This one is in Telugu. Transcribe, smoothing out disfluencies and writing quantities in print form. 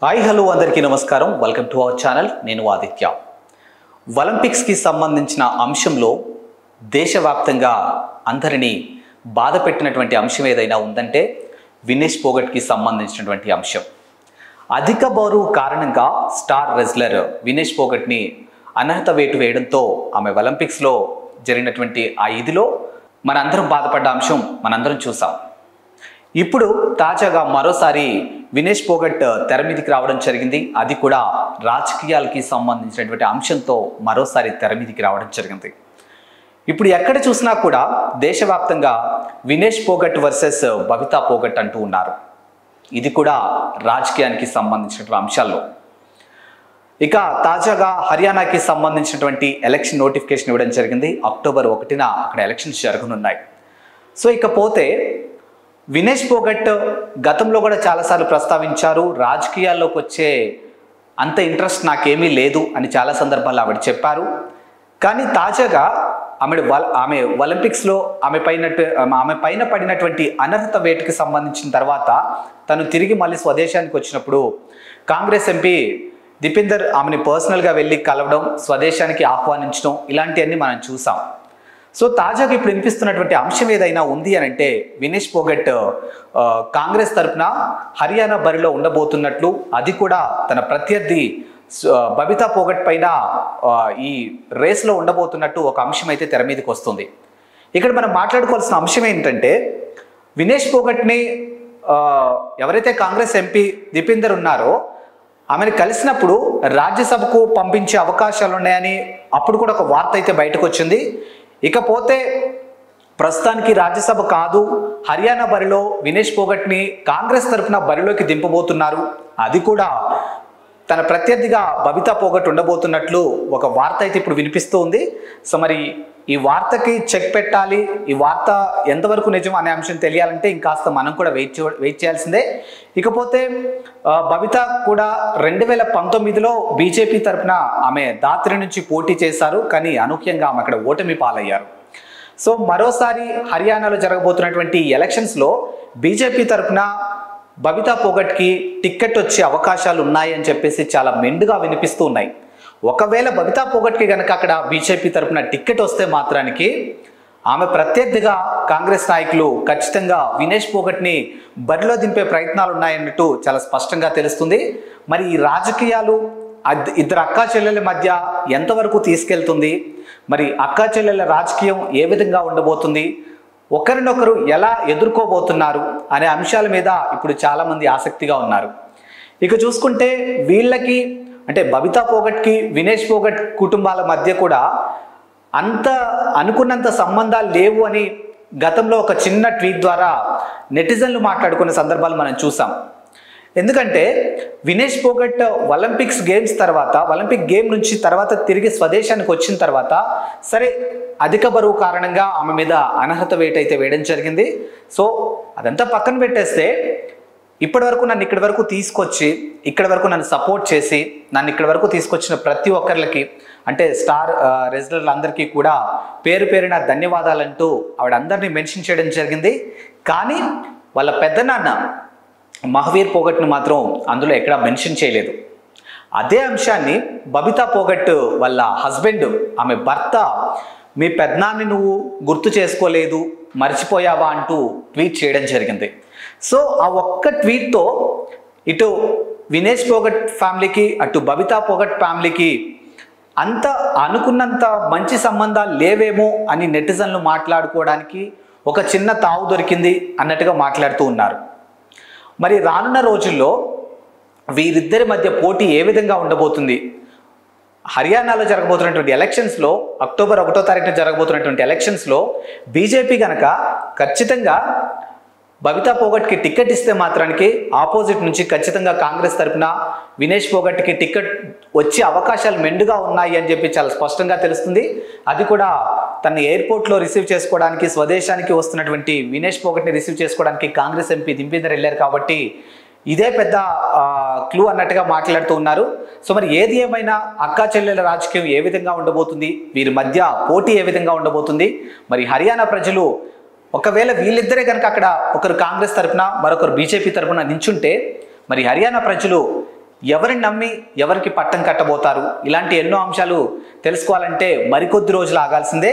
హాయ్ హలో అందరికీ నమస్కారం. Welcome to our channel. నేను ఆదిత్య. ఒలింపిక్స్కి సంబంధించిన అంశంలో దేశవ్యాప్తంగా అందరినీ బాధ పెట్టినటువంటి అంశం ఏదైనా ఉందంటే వినేష్ పోగట్కి సంబంధించినటువంటి అంశం. అధిక బరువు కారణంగా స్టార్ రెజ్లర్ వినేష్ పోగట్ని అనర్హత వేటు వేయడంతో ఆమె ఒలింపిక్స్లో జరిగినటువంటి ఆ ఇదిలో మనందరం బాధపడ్డ అంశం మనందరం చూసాం. ఇప్పుడు తాజాగా మరోసారి వినేష్ పోగట్ తెర మీదికి రావడం జరిగింది. అది కూడా రాజకీయాలకి సంబంధించినటువంటి అంశంతో మరోసారి తెర మీదికి రావడం జరిగింది. ఇప్పుడు ఎక్కడ చూసినా కూడా దేశవ్యాప్తంగా వినేష్ పోగట్ వర్సెస్ బబితా పోగట్ అంటూ ఉన్నారు. ఇది కూడా రాజకీయానికి సంబంధించినటువంటి అంశాల్లో. ఇక తాజాగా హర్యానాకి సంబంధించినటువంటి ఎలక్షన్ నోటిఫికేషన్ ఇవ్వడం జరిగింది. అక్టోబర్ 1న అక్కడ ఎలక్షన్స్ జరగనున్నాయి. సో ఇకపోతే వినేష్ పోగట్ గతంలో కూడా చాలాసార్లు ప్రస్తావించారు, రాజకీయాల్లోకి వచ్చే అంత ఇంట్రెస్ట్ నాకేమీ లేదు అని చాలా సందర్భాల్లో ఆవిడ చెప్పారు. కానీ తాజాగా ఆమె ఒలింపిక్స్లో ఆమె పైన పడినటువంటి అనర్హత వేటుకి సంబంధించిన తర్వాత తను తిరిగి మళ్ళీ స్వదేశానికి వచ్చినప్పుడు కాంగ్రెస్ ఎంపీ దీపేందర్ ఆమెని పర్సనల్గా వెళ్ళి కలవడం, స్వదేశానికి ఆహ్వానించడం ఇలాంటివన్నీ మనం చూసాం. సో తాజాగా ఇప్పుడు వినిపిస్తున్నటువంటి అంశం ఏదైనా ఉంది అని అంటే వినేష్ పోగట్ కాంగ్రెస్ తరఫున హర్యానా బరిలో ఉండబోతున్నట్లు, అది కూడా తన ప్రత్యర్థి బబితా పోగట్ పైన ఈ రేస్లో ఉండబోతున్నట్టు ఒక అంశం అయితే తెర మీదకి వస్తుంది. ఇక్కడ మనం మాట్లాడుకోవాల్సిన అంశం ఏంటంటే వినేష్ పోగట్ని ఎవరైతే కాంగ్రెస్ ఎంపీ దీపేందర్ ఉన్నారో ఆమెను కలిసినప్పుడు రాజ్యసభకు పంపించే అవకాశాలు ఉన్నాయని అప్పుడు కూడా ఒక వార్త అయితే బయటకు వచ్చింది. ఇకపోతే ప్రస్తుతానికి రాజ్యసభ కాదు, హర్యానా బరిలో వినేష్ పోగట్ని కాంగ్రెస్ తరఫున బరిలోకి దింపబోతున్నారు. అది కూడా తన ప్రత్యర్థిగా బబితా పోగట్ ఉండబోతున్నట్లు ఒక వార్త అయితే ఇప్పుడు వినిపిస్తూ ఉంది. సో మరి ఈ వార్తకి చెక్ పెట్టాలి. ఈ వార్త ఎంతవరకు నిజం అనే అంశం తెలియాలంటే ఇంకాస్త మనం కూడా వెయిట్ చేయాల్సిందే. ఇకపోతే బబితా కూడా 2019లో బీజేపీ తరఫున ఆమె దాత్రి నుంచి పోటీ చేశారు. కానీ అనూహ్యంగా ఆమె అక్కడ ఓటమి పాలయ్యారు. సో మరోసారి హర్యానాలో జరగబోతున్నటువంటి ఎలక్షన్స్లో బీజేపీ తరఫున బబితా పోగట్కి టిక్కెట్ వచ్చే అవకాశాలు ఉన్నాయి అని చెప్పేసి చాలా మెండుగా వినిపిస్తూ ఉన్నాయి. ఒకవేళ బబితా పోగట్కి కనుక అక్కడ బీజేపీ తరఫున టిక్కెట్ వస్తే మాత్రానికి ఆమె ప్రత్యర్థిగా కాంగ్రెస్ నాయకులు ఖచ్చితంగా వినేష్ పోగట్ని బరిలో దింపే ప్రయత్నాలు ఉన్నాయన్నట్టు చాలా స్పష్టంగా తెలుస్తుంది. మరి ఈ రాజకీయాలు ఇద్దరు అక్కా చెల్లెల మధ్య ఎంతవరకు తీసుకెళ్తుంది, మరి అక్కా చెల్లెల రాజకీయం ఏ విధంగా ఉండబోతుంది, ఒకరినొకరు ఎలా ఎదుర్కోబోతున్నారు అనే అంశాల మీద ఇప్పుడు చాలామంది ఆసక్తిగా ఉన్నారు. ఇక చూసుకుంటే వీళ్ళకి అంటే బబితా పోగట్కి వినేష్ పోగట్ కుటుంబాల మధ్య కూడా అంత అనుకున్నంత సంబంధాలు లేవు అని గతంలో ఒక చిన్న ట్వీట్ ద్వారా నెటిజన్లు మాట్లాడుకునే సందర్భాలు మనం చూసాం. ఎందుకంటే వినేష్ పోగట్ ఒలింపిక్స్ గేమ్స్ తర్వాత ఒలింపిక్ గేమ్ నుంచి తర్వాత తిరిగి స్వదేశానికి వచ్చిన తర్వాత సరే అధిక బరువు కారణంగా ఆమె మీద అనర్హత వేటు అయితే వేయడం జరిగింది. సో అదంతా పక్కన పెట్టేస్తే ఇప్పటి వరకు నన్ను ఇక్కడి వరకు తీసుకొచ్చి ఇక్కడి వరకు నన్ను సపోర్ట్ చేసి నన్ను ఇక్కడి వరకు తీసుకొచ్చిన ప్రతి ఒక్కరికి అంటే స్టార్ రెజ్లర్లందరికీ కూడా పేరు పేరున ధన్యవాదాలంటూ ఆవిడ అందరినీ మెన్షన్ చేయడం జరిగింది. కానీ వాళ్ళ పెద్దనాన్న మహావీర్ పోగట్ను మాత్రం అందులో ఎక్కడా మెన్షన్ చేయలేదు. అదే అంశాన్ని బబితా పోగట్ వాళ్ళ హస్బెండ్ ఆమె భర్త మీ పెద్దనాన్ని నువ్వు గుర్తు చేసుకోలేదు, మర్చిపోయావా అంటూ ట్వీట్ చేయడం జరిగింది. సో ఆ ఒక్క ట్వీట్తో ఇటు వినేష్ పోగట్ ఫ్యామిలీకి అటు బబితా పోగట్ ఫ్యామిలీకి అంత అనుకున్నంత మంచి సంబంధాలు లేవేమో అని నెటిజన్లు మాట్లాడుకోవడానికి ఒక చిన్న తావు దొరికింది అన్నట్టుగా మాట్లాడుతూ ఉన్నారు. మరి రానున్న రోజుల్లో వీరిద్దరి మధ్య పోటీ ఏ విధంగా ఉండబోతుంది, హర్యానాలో జరగబోతున్నటువంటి ఎలక్షన్స్లో అక్టోబర్ 1వ తారీఖున జరగబోతున్నటువంటి ఎలక్షన్స్లో బీజేపీ కనుక ఖచ్చితంగా బబితా పోగట్కి టికెట్ ఇస్తే మాత్రానికి ఆపోజిట్ నుంచి ఖచ్చితంగా కాంగ్రెస్ తరఫున వినేష్ పోగట్కి టికెట్ వచ్చే అవకాశాలు మెండుగా ఉన్నాయి అని చెప్పి చాలా స్పష్టంగా తెలుస్తుంది. అది కూడా తన ఎయిర్పోర్ట్లో రిసీవ్ చేసుకోవడానికి స్వదేశానికి వస్తున్నటువంటి వినేష్ పోగట్ని రిసీవ్ చేసుకోవడానికి కాంగ్రెస్ ఎంపీ దీపేందర్ వెళ్ళారు కాబట్టి ఇదే పెద్ద క్లూ అన్నట్టుగా మాట్లాడుతూ ఉన్నారు. సో మరి ఏది ఏమైనా అక్కా చెల్లెల రాజకీయం ఏ విధంగా ఉండబోతుంది, వీరి మధ్య పోటీ ఏ విధంగా ఉండబోతుంది, మరి హర్యానా ప్రజలు ఒకవేళ వీళ్ళిద్దరే కనుక అక్కడ ఒకరు కాంగ్రెస్ తరఫున మరొకరు బీజేపీ తరఫున నించుంటే మరి హర్యానా ప్రజలు ఎవరిని నమ్మి ఎవరికి పట్టం కట్టబోతారు, ఇలాంటి ఎన్నో అంశాలు తెలుసుకోవాలంటే మరికొద్ది రోజులు ఆగాల్సిందే.